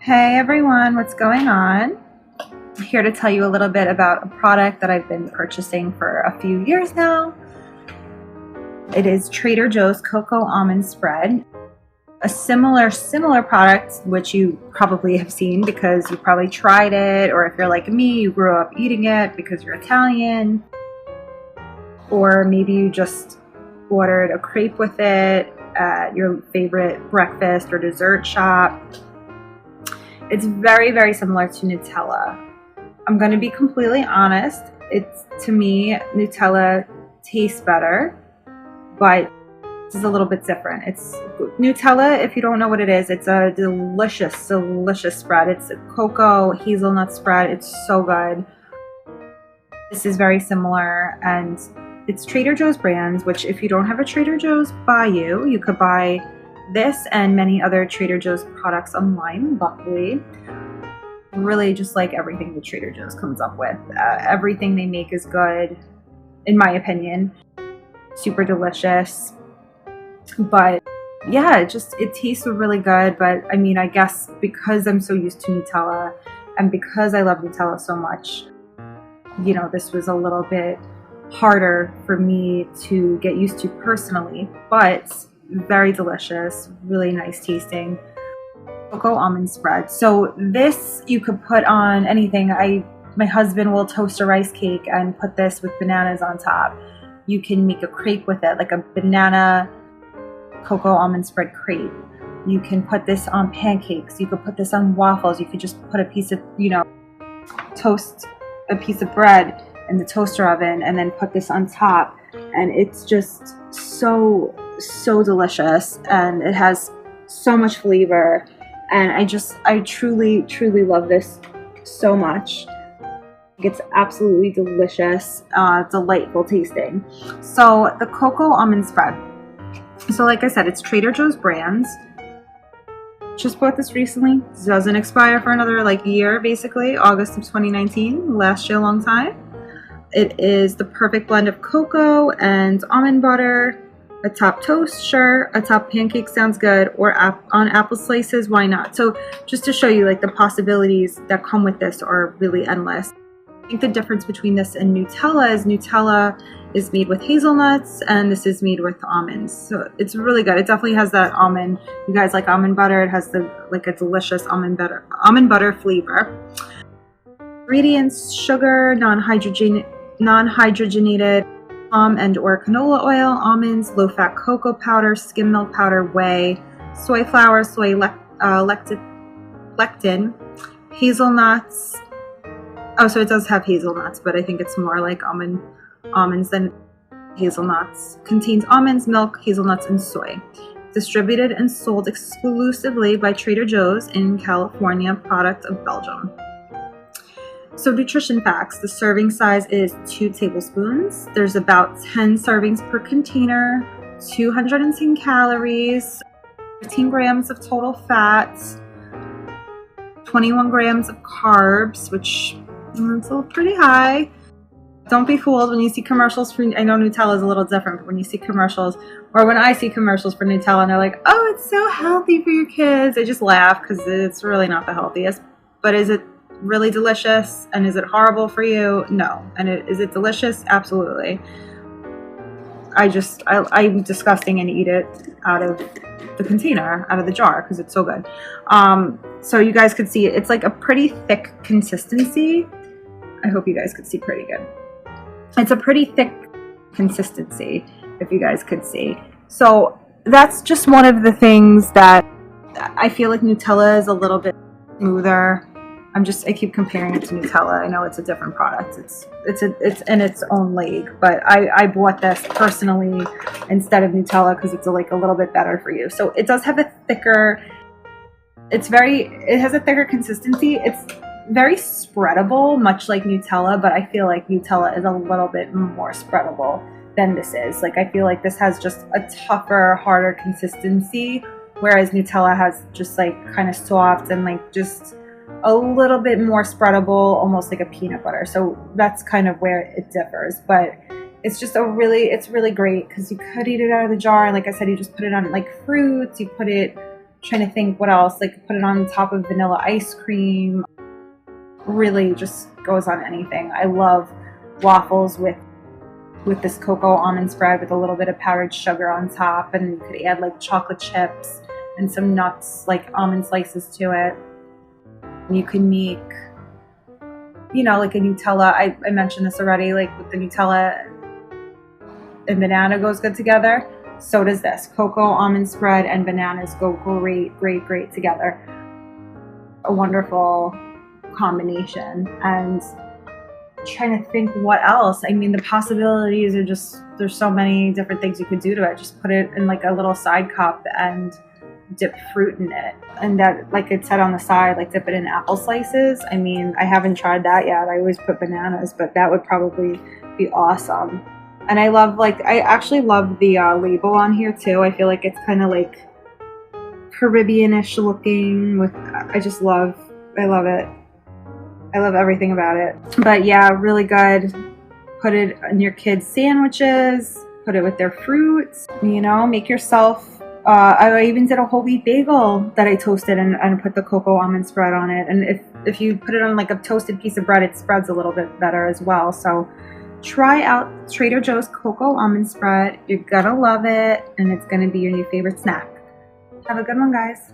Hey everyone, what's going on? I'm here to tell you a little bit about a product that I've been purchasing for a few years now. It is Trader Joe's Cocoa Almond Spread. A similar product, which you probably have seen because you probably tried it, or if you're like me, you grew up eating it because you're Italian, or maybe you just ordered a crepe with it at your favorite breakfast or dessert shop. It's very, very similar to Nutella. I'm going to be completely honest. To me, Nutella tastes better, but this is a little bit different. It's Nutella, if you don't know what it is, it's a delicious, delicious spread. It's a cocoa hazelnut spread. It's so good. This is very similar, and it's Trader Joe's brands, which if you don't have a Trader Joe's by you, you could buy this and many other Trader Joe's products online, luckily. Really just like everything that Trader Joe's comes up with. Everything they make is good, in my opinion. Super delicious. But yeah, it tastes really good. But I mean, I guess because I'm so used to Nutella and because I love Nutella so much, this was a little bit harder for me to get used to personally, but very delicious, really nice tasting cocoa almond spread. So this you could put on anything. My husband will toast a rice cake and put this with bananas on top. You can make a crepe with it, like a banana cocoa almond spread crepe. You can put this on pancakes. You could put this on waffles. You could just put a piece of, toast a piece of bread in the toaster oven and then put this on top. And it's just so delicious, and it has so much flavor. And I truly, truly love this so much. It's absolutely delicious, delightful tasting. So the cocoa almond spread. So like I said, it's Trader Joe's brands. Just bought this recently. It doesn't expire for another year, basically. August of 2019, last year a long time. It is the perfect blend of cocoa and almond butter. A top toast, sure. A top pancake sounds good. Or on apple slices, why not? So just to show you, the possibilities that come with this are really endless. I think the difference between this and Nutella is made with hazelnuts, and this is made with almonds. So it's really good. It definitely has that almond. You guys like almond butter? It has a delicious almond butter flavor. Ingredients: sugar, non-hydrogenated palm and or canola oil, almonds, low-fat cocoa powder, skim milk powder, whey, soy flour, soy lectin, hazelnuts. Oh, so it does have hazelnuts, but I think it's more like almonds than hazelnuts. Contains almonds, milk, hazelnuts, and soy. Distributed and sold exclusively by Trader Joe's in California, product of Belgium. So nutrition facts: the serving size is 2 tablespoons. There's about 10 servings per container, 210 calories, 15 grams of total fat, 21 grams of carbs, which is pretty high. Don't be fooled when you see commercials for, I know Nutella is a little different, but when you see commercials, or when I see commercials for Nutella and they're like, oh, it's so healthy for your kids, I just laugh because it's really not the healthiest. But is it really delicious, and is it horrible for you? No. And is it delicious? Absolutely. I'm disgusting and eat it out of the container, out of the jar, because it's so good. So you guys could see it's a pretty thick consistency. I hope you guys could see pretty good. It's a pretty thick consistency, if you guys could see. So that's just one of the things that I feel like Nutella is a little bit smoother. I keep comparing it to Nutella. I know it's a different product. It's in its own league, but I bought this personally instead of Nutella because it's a little bit better for you. So it does have a thicker. It has a thicker consistency. It's very spreadable, much like Nutella, but I feel like Nutella is a little bit more spreadable than this is. I feel like this has just a tougher, harder consistency, whereas Nutella has just kind of soft and just a little bit more spreadable, almost like a peanut butter. So that's kind of where it differs, but it's just it's really great because you could eat it out of the jar. And like I said, you just put it on fruits, you put it trying to think what else, like put it on top of vanilla ice cream. Really just goes on anything. I love waffles with this cocoa almond spread with a little bit of powdered sugar on top, and you could add like chocolate chips and some nuts, like almond slices to it. You can make, you know, like a Nutella. I mentioned this already, like with the Nutella and banana goes good together. So does this. Cocoa almond spread and bananas go great together. A wonderful combination. And trying to think what else. I mean, the possibilities are just, there's so many different things you could do to it. Just put it in like a little side cup and dip fruit in it. And that, like it said on the side, like dip it in apple slices. I mean, I haven't tried that yet. I always put bananas, but that would probably be awesome. And I love, like, I actually love the label on here too. I feel like it's kind of like Caribbean-ish looking with, I love it. I love everything about it. But yeah, really good. Put it in your kids' sandwiches, put it with their fruits, you know, make yourself, I even did a whole wheat bagel that I toasted and put the cocoa almond spread on it. And if you put it on like a toasted piece of bread, it spreads a little bit better as well. So try out Trader Joe's cocoa almond spread. You're gonna love it, and it's gonna be your new favorite snack. Have a good one, guys.